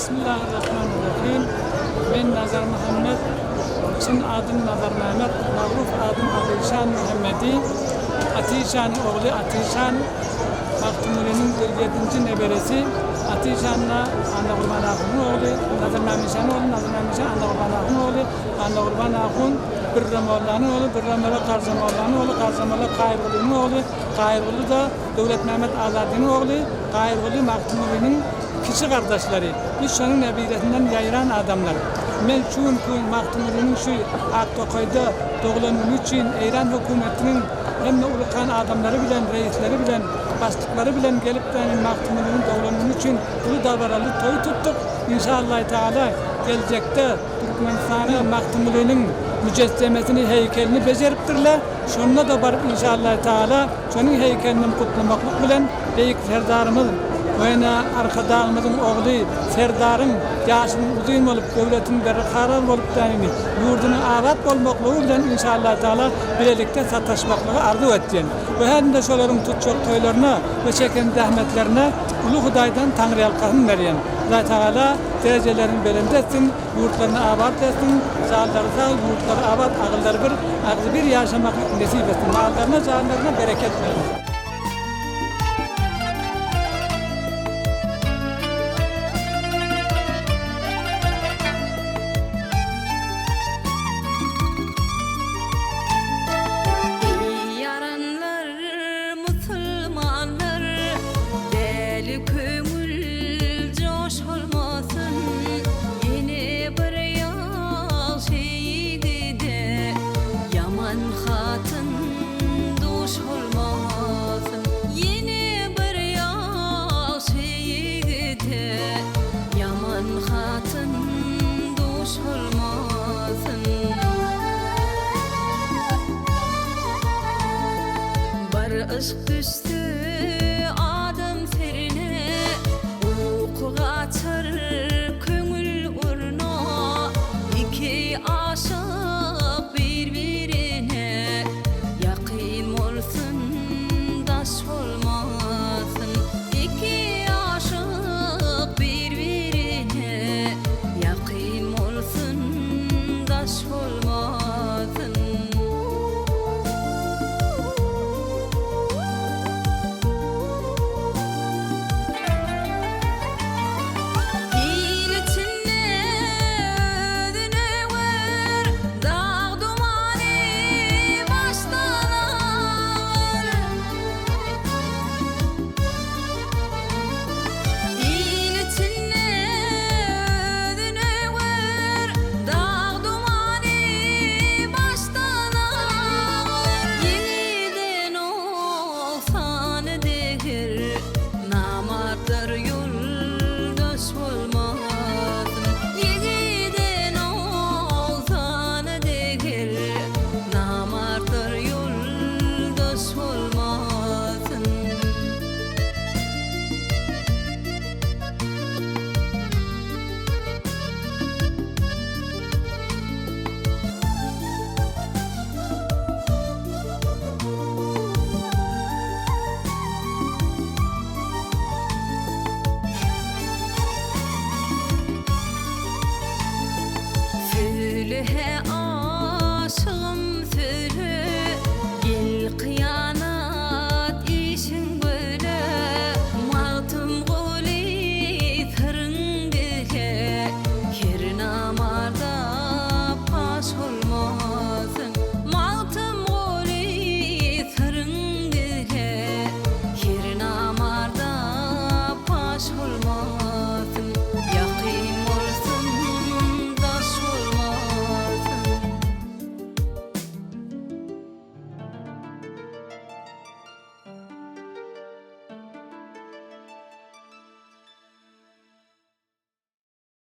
Bismillahirrahmanirrahim. Ben Nazar Muhammed, Çin adım Nazar Mehmet, Mavruf adım Atişan Muhammedi, Atişan oğlu Atişan, Maktumuri'nin 47. neberesi, Atişan'la Anna Kurban Akun oğlu, Nazar Mehmet'in oğlu, Nazar Mehmet'in Anna Kurban Akun oğlu, Anna Kurban Akun, Birram Oğlan'ın oğlu, Birram Oğlu Karzam Oğlan'ın oğlu, Karzam Oğlu Kayırlı'nın oğlu, Kayırlı da Devlet Mehmet Azadi'nin oğlu, Kayırlı Maktumuri'nin kişi kardeşleri. Biz şunun nebiretinden yayılan adamlar. Men çünkü Maktumuri'nin şu Aktokoy'da doğulanın için İran hükümetinin hem de ulukan adamları bilen, reisleri bilen, bastıkları bilen gelip de Maktumuri'nin doğulanın için bunu davaralı toy tuttuk. İnşallah Teala gelecekte Türkmenistan'a Maktumuri'nin mücessemesini, heykelini beceriptirler. Şununla da barıp inşallah Teala şunun heykelini kutlamaklık bilen Beyik Serdarımız oyna arkadaşımızın oğlu Serdar'ın yaşının uzun olup devletin berkarar olup denini yurdunun avat olmaklığı bilen inşallah Teala birlikte sataşmaklığı arzu edeceğim. Ve hem de şoların tutacak toylarına ve çeken zahmetlerine Ulu Huday'dan Tanrı yalkasını veriyen. Allah Teala derecelerini belirlesin, yurtlarını avat etsin, sağları sağ, yurtları avat, ağılları bir yaşamak nasip etsin. Ağıllarına, sağlarına bereket verin.